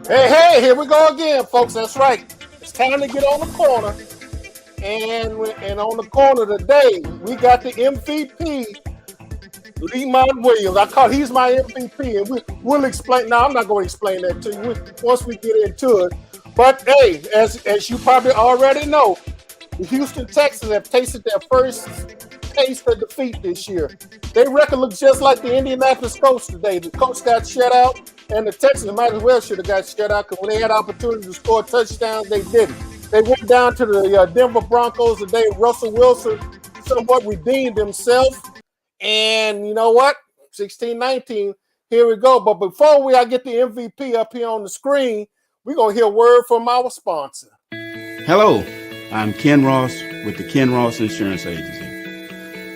Hey, here we go again, folks. That's right. It's time to get on the corner. And on the corner today, we got the MVP, Lemont Williams. He's my MVP, and we'll explain. Now, I'm not going to explain that to you once we get into it. But hey, as you probably already know, the Houston Texans have tasted their first taste of defeat this year. Their record looks just like the Indianapolis Colts today. The Colts got shut out, and the Texans might as well should have got shut out because when they had opportunity to score touchdowns, they didn't. They went down to the Denver Broncos today. Russell Wilson somewhat redeemed himself. And you know what? 16-19, here we go. But before I get the MVP up here on the screen, we're going to hear a word from our sponsor. Hello, I'm Ken Ross with the Ken Ross Insurance Agency.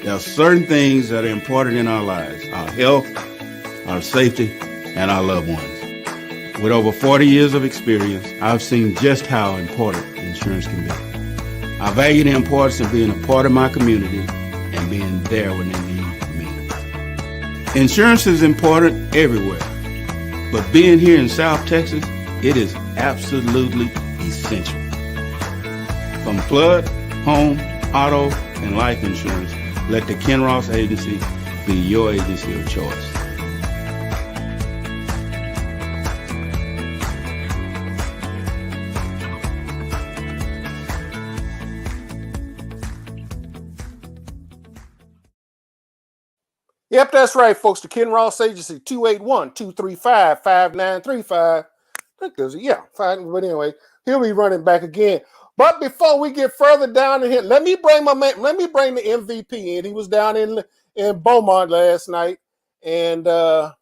There are certain things that are important in our lives, our health, our safety, and our loved ones. With over 40 years of experience, I've seen just how important insurance can be. I value the importance of being a part of my community and being there when they need me. Insurance is important everywhere, but being here in South Texas, it is absolutely essential. From flood, home, auto, and life insurance, let the Ken Ross Agency be your agency of choice. Yep, that's right, folks. The Ken Ross Agency, 281-235-5935. Yeah, fine. But anyway, he'll be running back again. But before we get further down in here, let me bring the MVP in. He was down in Beaumont last night. And come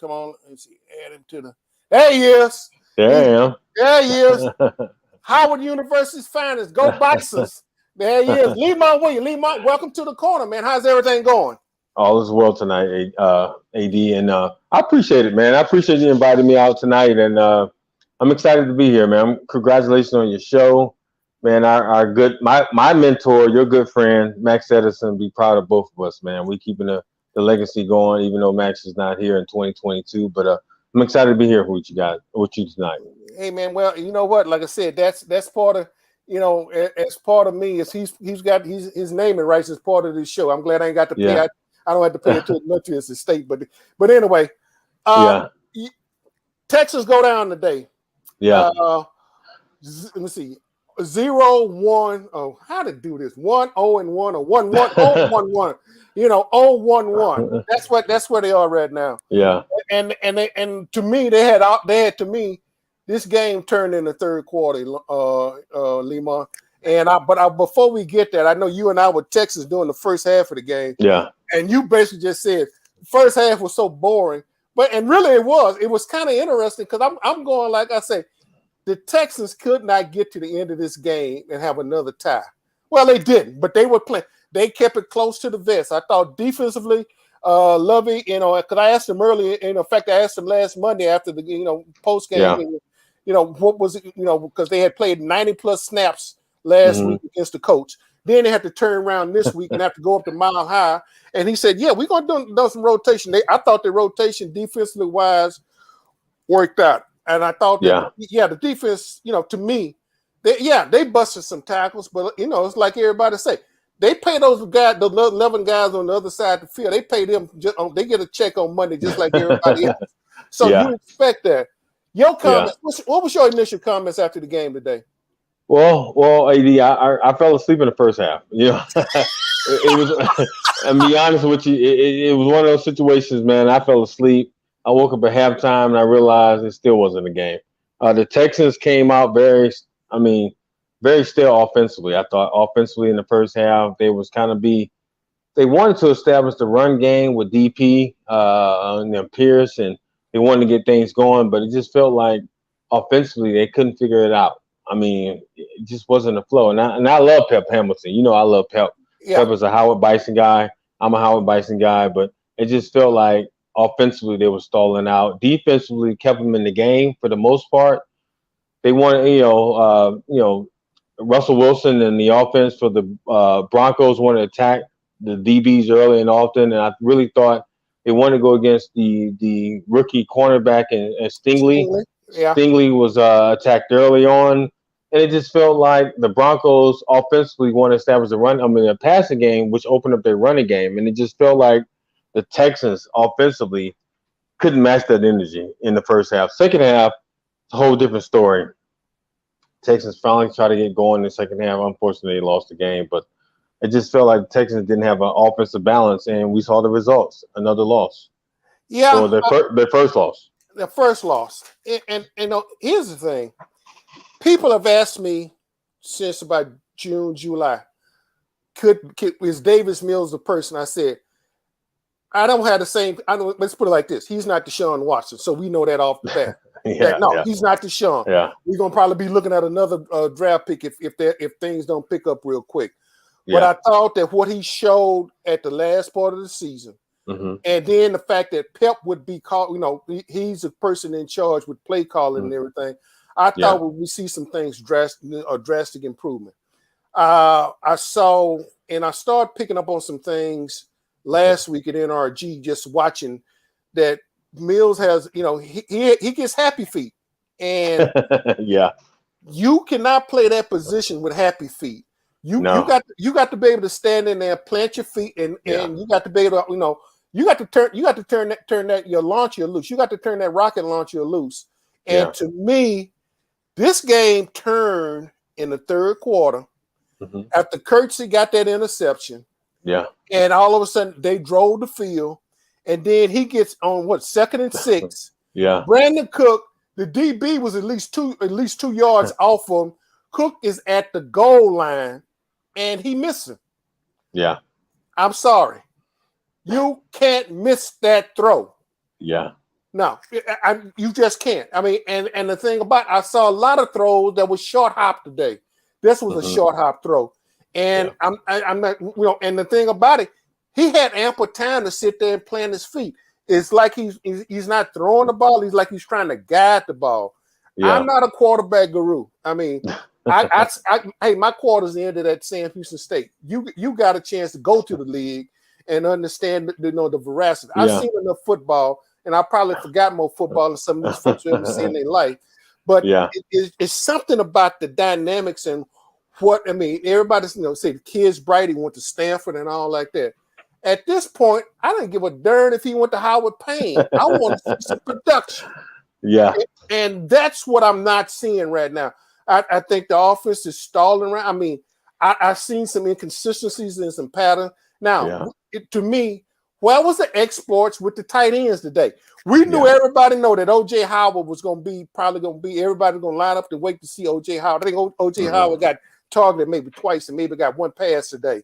on, let's see, add him to the. There he is. There he is. Howard University's finest. Go Bisons. There he is. Lemont Williams. Lemont, welcome to the corner, man. How's everything going? All is well tonight, AD, and I appreciate it, man. I appreciate you inviting me out tonight, and I'm excited to be here, man. Congratulations on your show, man. My mentor, your good friend, Max Edison, be proud of both of us, man. We keeping the legacy going, even though Max is not here in 2022. But I'm excited to be here with you tonight. Hey, man. Well, you know what? Like I said, that's part of. As part of me is he's got his naming rights as part of this show. I'm glad I ain't got to pay. Yeah. I don't have to pay it to his estate, but anyway, Texas go down today. Yeah. Let me see, 0-1. Oh, how to do this? 1-0-1 or 1-1 0-1-1. 0-1-1. That's where they are right now. Yeah. And to me, they had to me this game turned in the third quarter. Lemont. And before we get there, I know you and I were Texas during the first half of the game. Yeah. And you basically just said the first half was so boring. And really it was kind of interesting because I'm going, like I say, the Texans could not get to the end of this game and have another tie. Well, they didn't, but they were playing. They kept it close to the vest. I thought defensively, Lovey, because I asked him earlier, in fact, I asked him last Monday after the, post game, what was it, because they had played 90+ snaps last week against the Colts. Then they had to turn around this week and have to go up to Mile High. And he said, we're going to do some rotation. I thought the rotation defensively wise worked out. And I thought the defense, to me, they busted some tackles. But, it's like everybody say. They pay those guys, the 11 guys on the other side of the field, they pay them, they get a check on Monday just like everybody else. So you expect that. Your comments, what was your initial comments after the game today? Well, AD, I fell asleep in the first half. It was. And be honest with you, it was one of those situations, man. I fell asleep. I woke up at halftime and I realized it still wasn't a game. The Texans came out very still offensively. I thought offensively in the first half they wanted to establish the run game with DP and Pierce, and they wanted to get things going, but it just felt like offensively they couldn't figure it out. It just wasn't a flow. And I love Pep Hamilton. I love Pep. Yeah. Pep is a Howard Bison guy. I'm a Howard Bison guy. But it just felt like offensively they were stalling out. Defensively kept them in the game for the most part. They wanted, Russell Wilson and the offense for the Broncos wanted to attack the DBs early and often. And I really thought they wanted to go against the rookie cornerback and Stingley. Yeah. Stingley was attacked early on, and it just felt like the Broncos offensively want to establish a passing game, which opened up their running game, and it just felt like the Texans offensively couldn't match that energy in the first half. Second half, it's a whole different story. Texans finally tried to get going in the second half. Unfortunately, they lost the game, but it just felt like the Texans didn't have an offensive balance, and we saw the results. Another loss. Yeah. Well, their first loss. The first loss. And here's the thing. People have asked me since about June, July, is Davis Mills the person? I said, I don't have the same. Let's put it like this. He's not Deshaun Watson, so we know that off the bat. He's not Deshaun. Yeah. We're going to probably be looking at another draft pick if things don't pick up real quick. Yeah. But I thought that what he showed at the last part of the season, and then the fact that Pep would be called, he's a person in charge with play calling and everything. I thought we see some things drastic improvement. I started picking up on some things last week at NRG, just watching that Mills has, he gets happy feet, and you cannot play that position with happy feet. You got to be able to stand in there, plant your feet, and you got to be able to, you got to turn that your launcher loose. You got to turn that rocket launcher loose. And to me, this game turned in the third quarter after Kirksey got that interception. Yeah. And all of a sudden they drove the field, and then he gets on 2nd and 6. Yeah. Brandon Cook, the DB was at least 2 yards off of him. Cook is at the goal line, and he missed him. Yeah. I'm sorry. You can't miss that throw. Yeah. No, you just can't. I mean, and the thing about I saw a lot of throws that was short hop today. This was a short hop throw. And I'm not, and the thing about it, he had ample time to sit there and plant his feet. It's like he's not throwing the ball. He's like he's trying to guide the ball. Yeah. I'm not a quarterback guru. I mean, hey, my quarters ended at Sam Houston State. You got a chance to go to the league and understand the veracity. I've seen enough football, and I probably forgot more football than some of these folks who ever seen in their life. But it's something about the dynamics and what I mean. Everybody's say the kid's bright. He went to Stanford and all like that. At this point, I didn't give a darn if he went to Howard Payne. I want to see some production. Yeah, and that's what I'm not seeing right now. I think the offense is stalling around. I mean, I've seen some inconsistencies and some patterns. Now, to me, where was the exploits with the tight ends today? We knew everybody know that O.J. Howard was probably going to be everybody going to line up to wait to see O.J. Howard. I think O.J. Howard got targeted maybe twice and maybe got one pass today.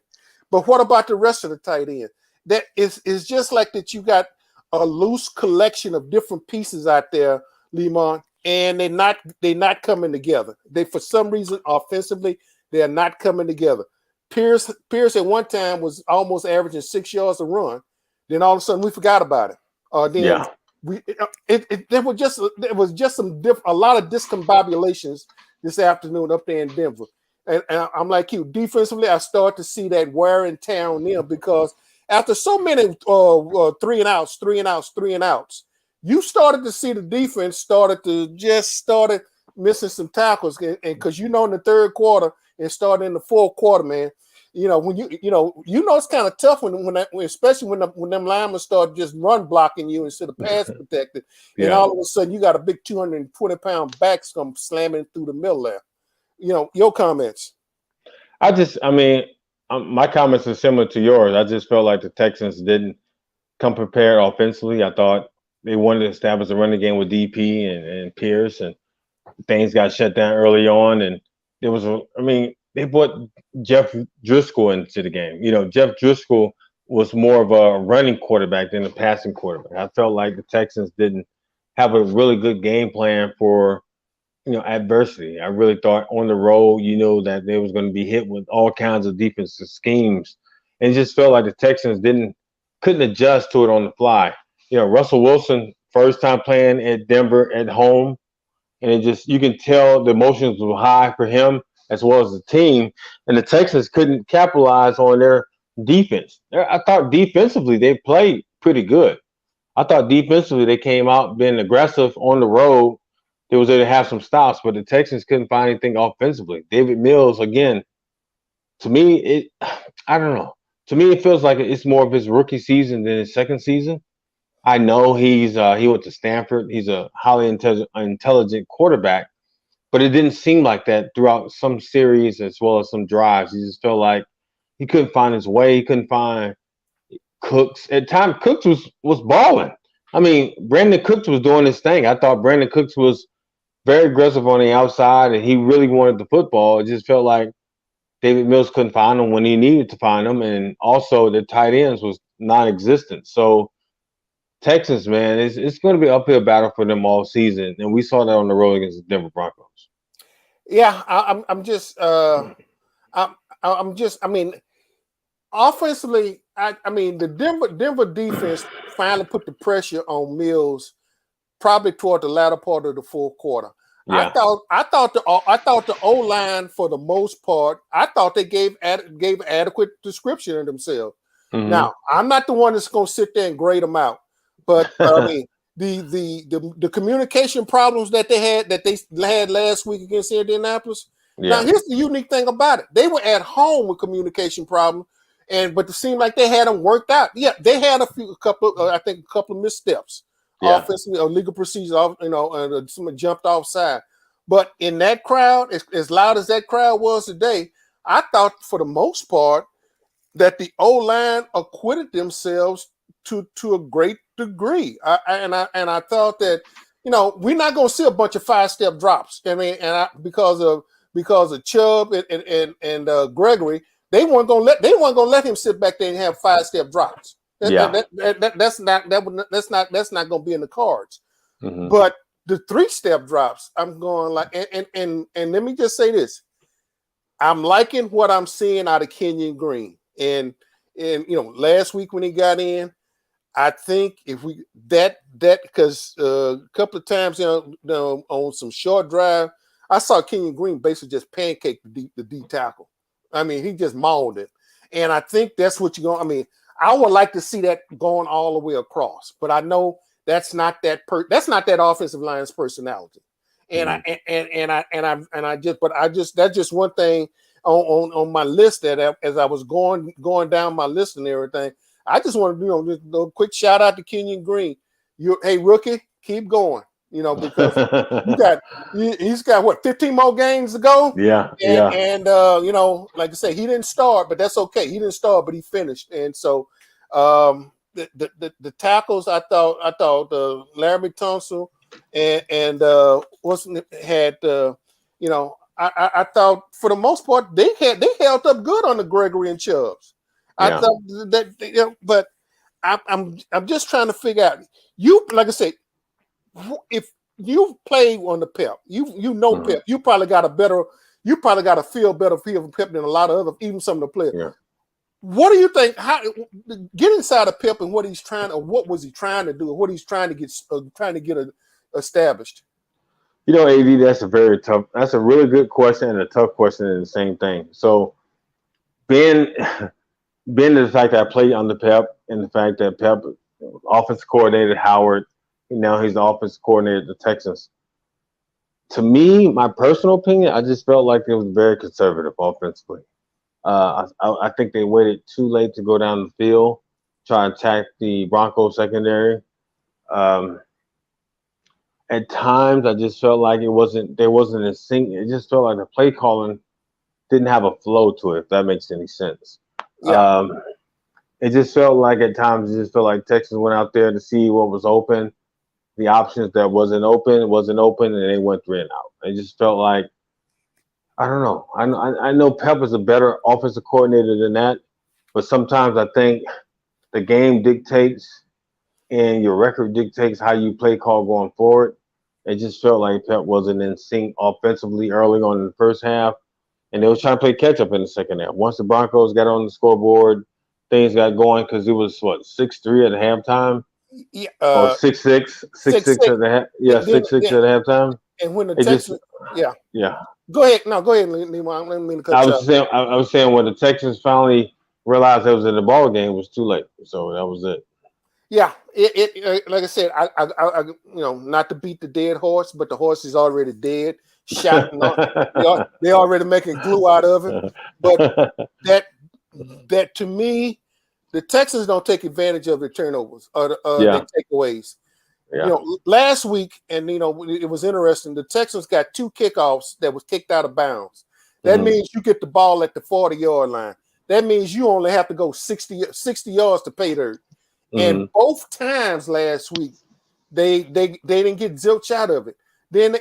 But what about the rest of the tight end? That is just like that. You got a loose collection of different pieces out there, Lemon, and they're not coming together. They, for some reason, offensively, they are not coming together. Pierce at one time was almost averaging 6 yards a run. Then all of a sudden we forgot about it. There was just a lot of discombobulations this afternoon up there in Denver. And I'm like you, defensively, I start to see that wear and tear on them because after so many 3 and outs, you started to see the defense started missing some tackles. And because in the third quarter and starting in the fourth quarter, man, when it's kind of tough especially when them linemen start just run blocking you instead of pass protected, and all of a sudden you got a big 220-pound back come slamming through the middle there. Your comments. My comments are similar to yours. I just felt like the Texans didn't come prepared offensively. I thought they wanted to establish a running game with DP and Pierce, and things got shut down early on. And they brought Jeff Driscoll into the game. Jeff Driscoll was more of a running quarterback than a passing quarterback. I felt like the Texans didn't have a really good game plan for adversity. I really thought on the road, that they was going to be hit with all kinds of defensive schemes, and it just felt like the Texans couldn't adjust to it on the fly. Russell Wilson, first time playing at Denver at home, and you can tell the emotions were high for him as well as the team, and the Texans couldn't capitalize on their defense. I thought defensively they played pretty good. I thought defensively they came out being aggressive on the road, they was able to have some stops, but the Texans couldn't find anything offensively. David Mills, again, to me, I don't know. To me, it feels like it's more of his rookie season than his second season. I know he went to Stanford. He's a highly intelligent quarterback, but it didn't seem like that throughout some series as well as some drives. He just felt like he couldn't find his way. He couldn't find Cooks. At times, Cooks was balling. I mean, Brandon Cooks was doing his thing. I thought Brandon Cooks was very aggressive on the outside, and he really wanted the football. It just felt like David Mills couldn't find him when he needed to find him, and also the tight ends was non-existent. So Texans, man, it's going to be an uphill battle for them all season, and we saw that on the road against the Denver Broncos. Yeah, I mean, offensively, I mean, the Denver defense finally put the pressure on Mills probably toward the latter part of the fourth quarter. Yeah. I thought the O-line for the most part, I thought they gave adequate description of themselves. Mm-hmm. Now, I'm not the one that's going to sit there and grade them out, but I mean, the communication problems that they had last week against Indianapolis. Yeah. Now, here's the unique thing about it: they were at home with communication problems, but it seemed like they had them worked out. Yeah, they had a couple of missteps. Yeah. Offensively, or legal procedures, someone jumped offside. But in that crowd, as loud as that crowd was today, I thought for the most part that the O-line acquitted themselves to a great degree. I thought that we're not going to see a bunch of 5-step drops. I mean, because of Chubb and Gregory, they weren't going to let him sit back there and have 5-step drops. That's not going to be in the cards. Mm-hmm. But the 3-step drops, I'm going like, and let me just say this: I'm liking what I'm seeing out of Kenyon Green, and last week when he got in, I think if we because a couple of times on some short drive, I saw Kenyon Green basically just pancake the D tackle. I mean, he just mauled it, and I think that's what you're going. I mean, I would like to see that going all the way across, but I know that's not that offensive line's personality. And mm-hmm. That's just one thing on my list that as I was going down my list and everything, I just want to just a quick shout out to Kenyon Green. Hey rookie, keep going. Because he's got what 15 more games to go. Yeah, and like I say, he didn't start, but that's okay. He didn't start, but he finished. And so the tackles, I thought Larry Tunsil and I thought for the most part they held up good on the Gregory and Chubbs. I thought that but I'm just trying to figure out. Like I said, if you play on the Pep, mm-hmm. Pep, you probably got a feel better feel for Pep than a lot of even some of the players. Yeah. What do you think? How get inside of Pep and what he's trying, or what was he trying to do, or what he's trying to get established? AD, that's a really good question and a tough question in the same thing. So, being the fact that I played under Pep and the fact that Pep, offensive coordinator Howard, now he's the offensive coordinator of the Texans. To me, my personal opinion, I just felt like it was very conservative offensively. I think they waited too late to go down the field, try and attack the Broncos secondary. At times, I just felt like there wasn't a sync. It just felt like the play calling didn't have a flow to it, if that makes any sense. Yeah. It just felt like at times, Texas went out there to see what was open. The options that wasn't open, and they went 3 and out. It just felt like, I don't know. I know Pep is a better offensive coordinator than that, but sometimes I think the game dictates and your record dictates how you play call going forward. It just felt like Pep wasn't in sync offensively early on in the first half, and they was trying to play catch up in the second half. Once the Broncos got on the scoreboard, things got going because it was 6-3 at halftime. Yeah, or 6-6 at the half. Yeah, 6-6 at halftime. And when the Texans, yeah. Go ahead. No, go ahead, Lima. I didn't mean to cut you off. I was saying when the Texans finally realized they was in the ball game, it was too late. So that was it. Yeah, like I said, not to beat the dead horse, but the horse is already dead, shot. They already making glue out of it. But that to me, the Texans don't take advantage of their turnovers or their takeaways. Yeah. Last week, and it was interesting. The Texans got 2 kickoffs that was kicked out of bounds. That means you get the ball at the 40-yard line. That means you only have to go 60 yards to pay dirt. And both times last week, they didn't get zilch out of it. Then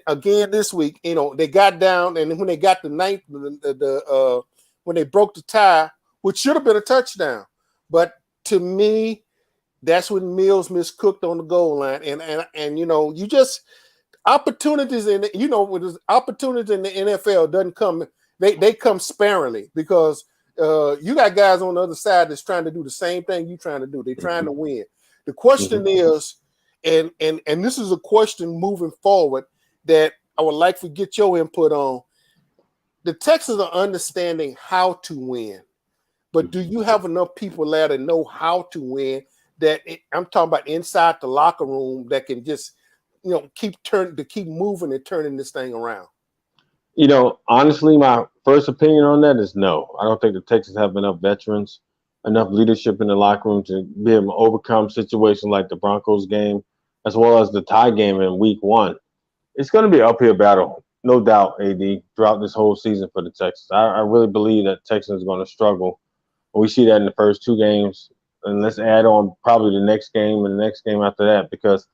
again this week, they got down, and when they got the ninth, when they broke the tie, which should have been a touchdown, but to me, that's when Mills miscooked on the goal line, and you just opportunities when opportunities in the NFL doesn't come, they come sparingly because. You got guys on the other side that's trying to do the same thing you're trying to do. They're trying to win. The question is, and this is a question moving forward that I would like to get your input on. The Texans are understanding how to win, but do you have enough people there to know how to win? I'm talking about inside the locker room that can just, keep moving and turning this thing around. Honestly, my first opinion on that is no. I don't think the Texans have enough veterans, enough leadership in the locker room to be able to overcome situations like the Broncos game, as well as the tie game in week 1. It's going to be an uphill battle, no doubt, AD, throughout this whole season for the Texans. I really believe that Texans are going to struggle. We see that in the first 2 games, and let's add on probably the next game and the next game after that, because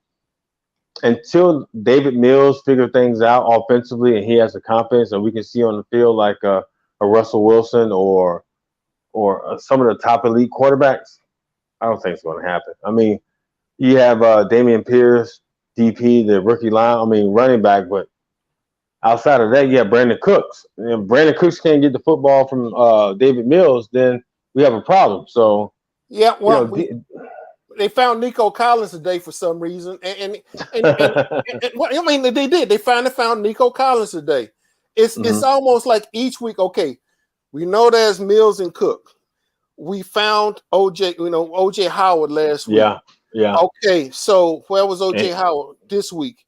until David Mills figure things out offensively and he has the confidence and we can see on the field like a Russell Wilson or some of the top elite quarterbacks, I don't think it's going to happen. I mean, you have Dameon Pierce, DP, the rookie running back, but outside of that, you have Brandon Cooks. And if Brandon Cooks can't get the football from David Mills, then we have a problem. So, yeah, well, they found Nico Collins today for some reason, and they did. They finally found Nico Collins today. It's almost like each week. Okay, we know there's Mills and Cook. We found OJ Howard last week. Yeah. Okay, so where was OJ Howard this week?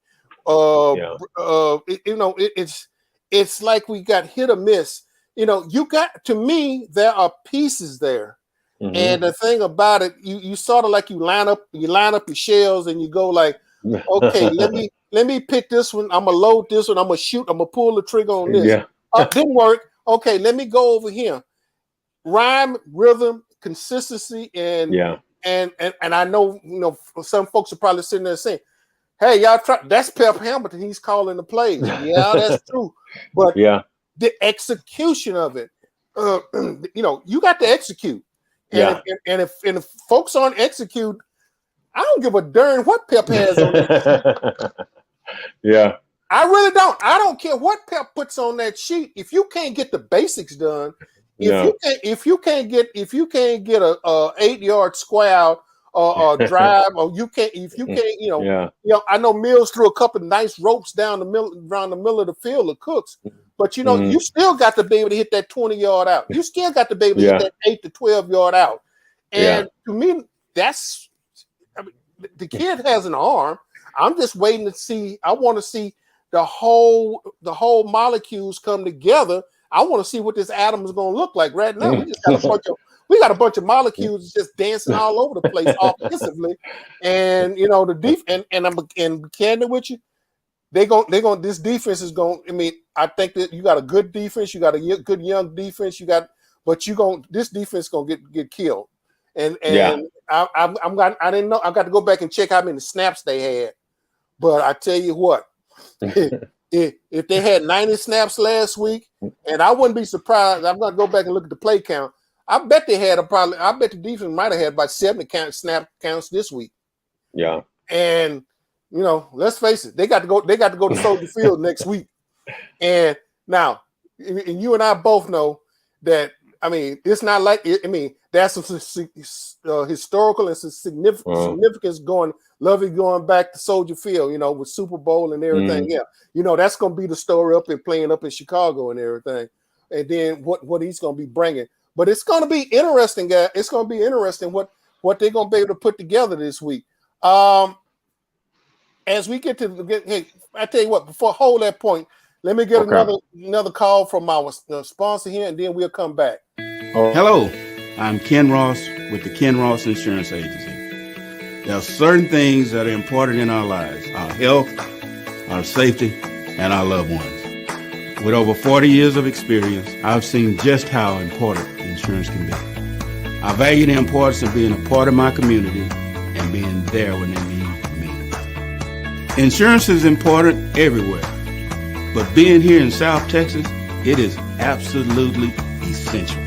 It's like we got hit or miss. To me, there are pieces there. And the thing about it, you sort of like you line up your shells and you go like, okay, let me pick this one. I'm gonna load this one. I'm gonna shoot. I'm gonna pull the trigger on this. Didn't work. Okay, let me go over here. Rhyme, rhythm, consistency, and I know some folks are probably sitting there saying, "Hey, y'all try." That's Pep Hamilton. He's calling the plays. Yeah, that's true. But the execution of it, you got to execute. And if folks aren't execute, I don't give a darn what Pep has on that sheet. I really don't. I don't care what Pep puts on that sheet. If you can't get the basics done, if you can't get a 8-yard square or drive, or I know Mills threw a couple of nice ropes down around the middle of the field of Cooks. But you still got to be able to hit that 20-yard out. You still got to be able to hit that 8 to 12-yard out. And to me, the kid has an arm. I'm just waiting to see. I want to see the whole molecules come together. I want to see what this atom is going to look like. Right now, we got a bunch of molecules just dancing all over the place offensively. And and I'm candid with you. This defense is going. I mean, I think that you got a good defense. You got a good young defense. This defense gonna get killed. And I didn't know. I got to go back and check how many snaps they had. But I tell you what, if they had 90 snaps last week, and I wouldn't be surprised. I'm gonna go back and look at the play count. I bet they had I bet the defense might have had about 70 snap counts this week. Yeah. And let's face it, they got to go to Soldier Field next week. And now, and you and I both know that, I mean, it's not like, that's some historical and some significance going back to Soldier Field, with Super Bowl and everything. Yeah. That's going to be the story up and playing up in Chicago and everything. And then what he's going to be bringing. But it's going to be interesting, guys. It's going to be interesting what what they're going to be able to put together this week. As we get to hey, I tell you what, before hold that point, let me get another call from our sponsor here, and then we'll come back. Hello, I'm Ken Ross with the Ken Ross Insurance Agency. There are certain things that are important in our lives: our health, our safety, and our loved ones. With over 40 years of experience, I've seen just how important insurance can be. I value the importance of being a part of my community and being there when they need me. Insurance is important everywhere, but being here in South Texas, it is absolutely essential.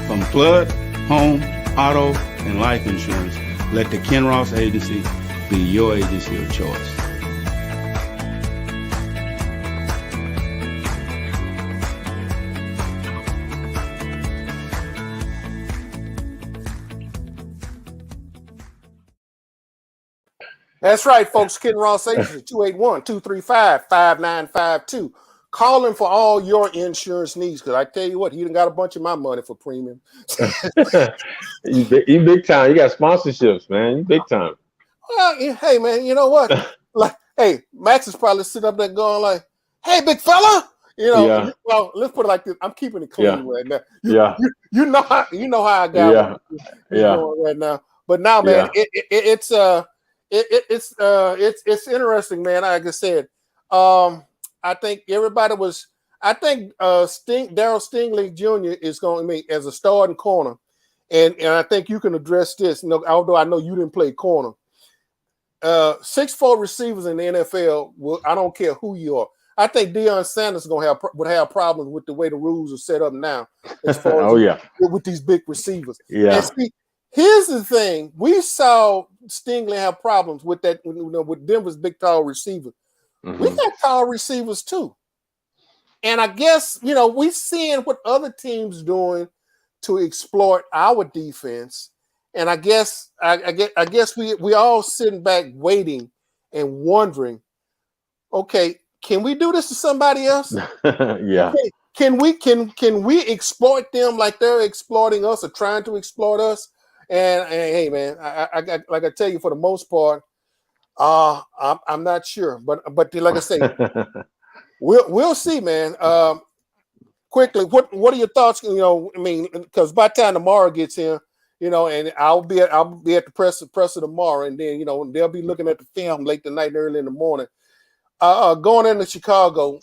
From flood, home, auto, and life insurance, let the Ken Ross Agency be your agency of choice. That's right, folks. Ken Ross Agency, 281-235-5952. Calling for all your insurance needs, because I tell you what, he done got a bunch of my money for premium. You big time. You got sponsorships, man. You big time. Well, hey, man, you know what? Like, hey, Max is probably sitting up there going like, hey, big fella. You know, well, let's put it like this. I'm keeping it clean right now. You know how I got going right now. But now, man, it's interesting, man. Like I said, I think Daryl Stingley Jr. is going to be as a starting corner, and I think you can address this. You know, although I know you didn't play corner, 6'4" receivers in the NFL. I don't care who you are. I think Deion Sanders would have problems with the way the rules are set up now, as far as with these big receivers. Yeah. And see, here's the thing: we saw Stingley have problems with that, with Denver's big tall receiver. Mm-hmm. We got tall receivers too, and I guess we seeing what other teams doing to exploit our defense, and I guess we all sitting back waiting and wondering, okay, can we do this to somebody else? Yeah. Can we exploit them like they're exploiting us or trying to exploit us? And hey, man, I like I tell you, for the most part, I'm not sure, but like I say, we'll see, man. Quickly, what are your thoughts? Because by the time tomorrow gets here, and I'll be at the presser tomorrow, and then they'll be looking at the film late tonight, early in the morning. Going into Chicago,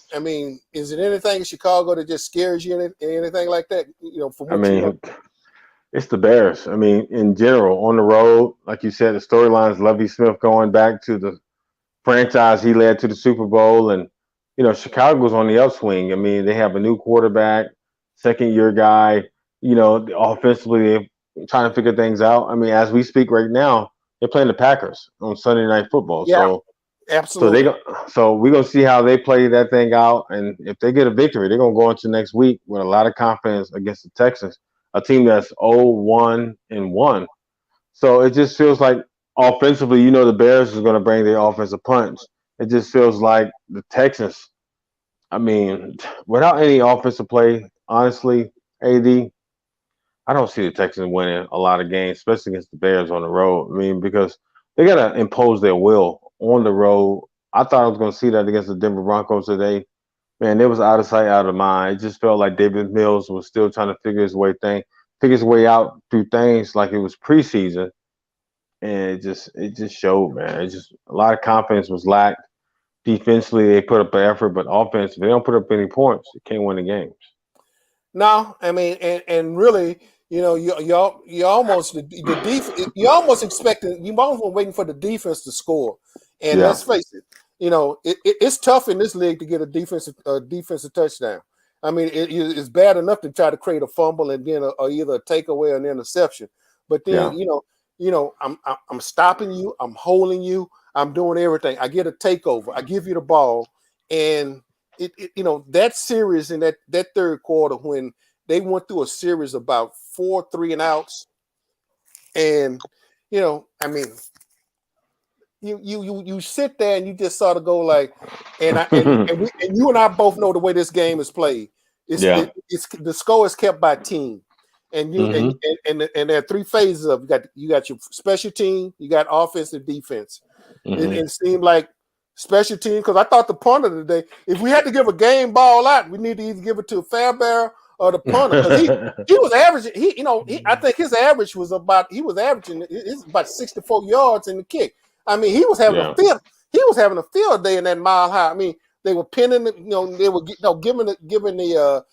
is it anything in Chicago that just scares you, anything like that? It's the Bears. In general, on the road, like you said, the storylines, Lovie Smith going back to the franchise he led to the Super Bowl, and Chicago's on the upswing. They have a new quarterback, second-year guy. Offensively, they're trying to figure things out. As we speak right now, they're playing the Packers on Sunday Night Football. Yeah. So absolutely. So we're gonna see how they play that thing out, and if they get a victory, they're gonna go into next week with a lot of confidence against the Texans, a team that's 0-1-1. So it just feels like offensively, the Bears is gonna bring their offensive punch. It just feels like the Texans. Without any offensive play, honestly, AD, I don't see the Texans winning a lot of games, especially against the Bears on the road. Because they gotta impose their will on the road. I thought I was going to see that against the Denver Broncos today. Man, it was out of sight, out of mind. It just felt like David Mills was still trying to figure his way out through things like it was preseason, and it just showed, man. It just a lot of confidence was lacked. Defensively, they put up an effort, but offensively, they don't put up any points. They can't win the games. No, and really, you almost expecting, you almost waiting for the defense to score. And let's face it, it's tough in this league to get a defensive touchdown. It's bad enough to try to create a fumble and then either a takeaway or an interception. But then, I'm stopping you, I'm holding you, I'm doing everything. I get a takeover, I give you the ball, and that series in that third quarter when they went through a series about 4 3-and-outs, and you sit there and you just sort of go like, and you and I both know the way this game is played. It's the score is kept by team, and there are three phases of you got your special team, you got offense and defense. It seemed like special team, because I thought the punter today, if we had to give a game ball out, we need to either give it to a Fairbairn or the punter, because he was averaging. I think his average was about about 64 yards in the kick. I mean, he was having a field day in that Mile High. I mean, they were pinning, they were giving the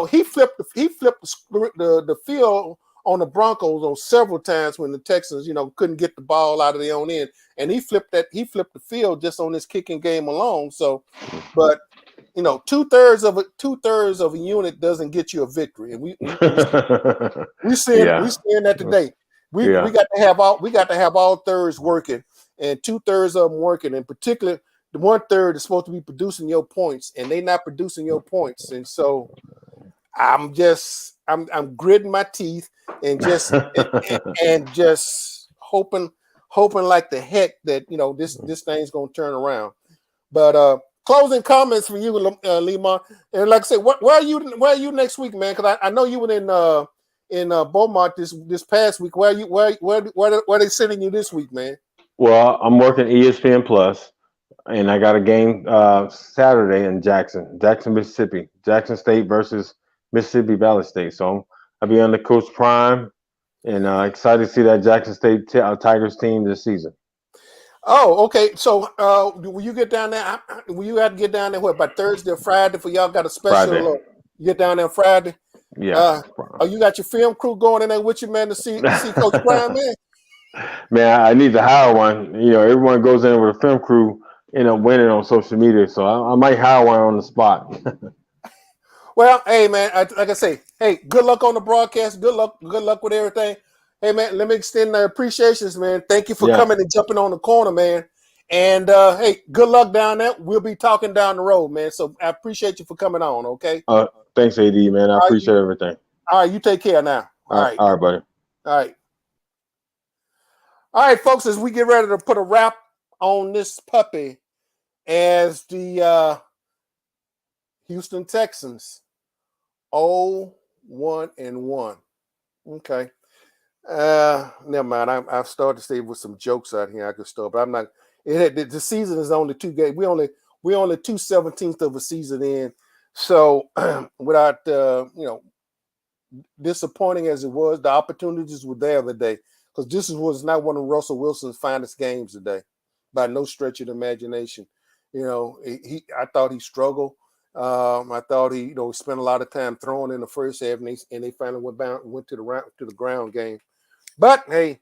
he flipped the field on the Broncos on several times when the Texans, couldn't get the ball out of their own end, and he flipped the field just on this kicking game alone. So, but 2/3 of a unit doesn't get you a victory, and we seeing that today. We got to have all thirds working, and 2/3 of them working, and particularly the 1/3 is supposed to be producing your points, and they're not producing your points, and so I'm gritting my teeth and just and just hoping like the heck that this thing's gonna turn around. But closing comments from you, Lemon, and like I said, where are you next week, man? Because I know you were in Beaumont this past week. Where are they sending you this week, man? Well, I'm working ESPN Plus, and I got a game Saturday in Jackson, Mississippi, Jackson State versus Mississippi Valley State. So I'll be on the Coach Prime, and excited to see that Jackson State Tigers team this season. Oh, okay. So will you get down there? Will you have to get down there by Thursday or Friday for y'all got a special? You get down there Friday? Yeah. You got your film crew going in there with you, man, to see Coach Prime, man? Man, I need to hire one. Everyone goes in with a film crew, winning on social media. So I might hire one on the spot. Well, hey, man, like I say, hey, good luck on the broadcast. Good luck with everything. Hey, man, let me extend the appreciations, man. Thank you for coming and jumping on the corner, man. And, hey, good luck down there. We'll be talking down the road, man. So I appreciate you for coming on, okay? Thanks, AD, man. I appreciate everything. All right, you take care now. All right. All right, buddy. All right. All right, folks, as we get ready to put a wrap on this puppy, as the Houston Texans 0-1-1. Okay. Never mind. I've started to say with some jokes out here I could start, but I'm not. The season is only 2 games. We only 2/17 of a season in. So without disappointing as it was, the opportunities were there today, because this was not one of Russell Wilson's finest games today, by no stretch of the imagination. I thought he struggled. I thought he spent a lot of time throwing in the first half, and they finally went to the ground game. But hey,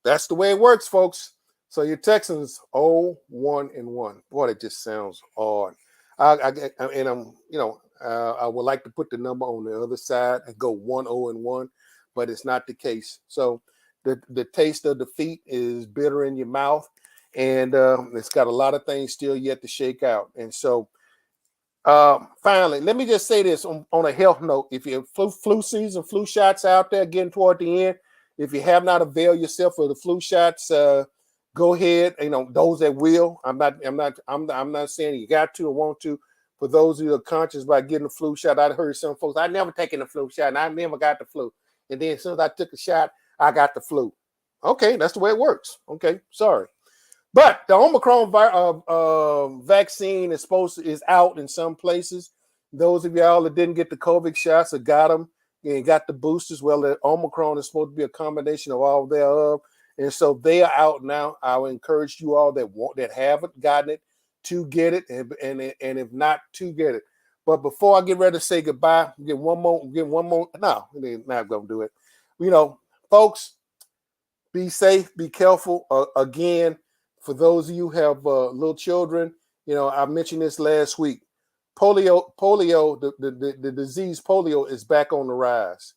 that's the way it works, folks. So your Texans 0-1-1. Boy, that just sounds odd. I would like to put the number on the other side and go 1-0-1, but it's not the case. So the taste of defeat is bitter in your mouth, and it's got a lot of things still yet to shake out. And so finally, let me just say this on a health note. If you have flu season, flu shots out there getting toward the end, if you have not availed yourself of the flu shots, go ahead. Those that will. I'm not saying you got to or want to. For those who are conscious about getting the flu shot, I heard some folks, I never taken the flu shot, and I never got the flu. And then as soon as I took a shot, I got the flu. Okay, that's the way it works. Okay, sorry. But the Omicron vaccine is out in some places. Those of y'all that didn't get the COVID shots or got them and got the boosters, well, the Omicron is supposed to be a combination of all thereof. And so they are out now. I would encourage you all that haven't gotten it to get it, and if not, to get it. But before I get ready to say goodbye, get one more. No, they're not going to do it. Folks, be safe, be careful. Again, for those of you who have little children, I mentioned this last week. Polio, the disease polio is back on the rise.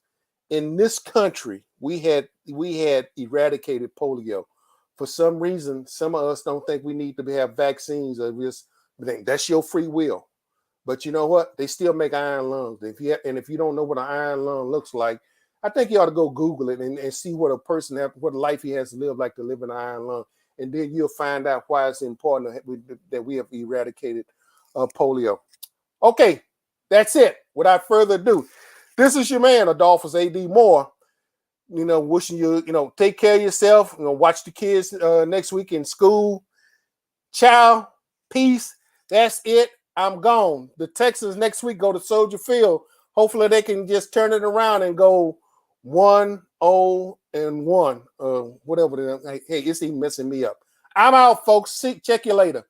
In this country, we had eradicated polio. For some reason, some of us don't think we need to have vaccines. Or that's your free will. But you know what? They still make iron lungs. If you don't know what an iron lung looks like, I think you ought to go Google it and see what what life he has to live like to live in an iron lung. And then you'll find out why it's important that we have eradicated polio. Okay, that's it. Without further ado, This is your man, Adolphus A.D. Moore. Wishing you, take care of yourself. Watch the kids next week in school. Ciao. Peace. That's it. I'm gone. The Texans next week go to Soldier Field. Hopefully they can just turn it around and go 1-0-1. Whatever. Hey, it's even messing me up. I'm out, folks. Check you later.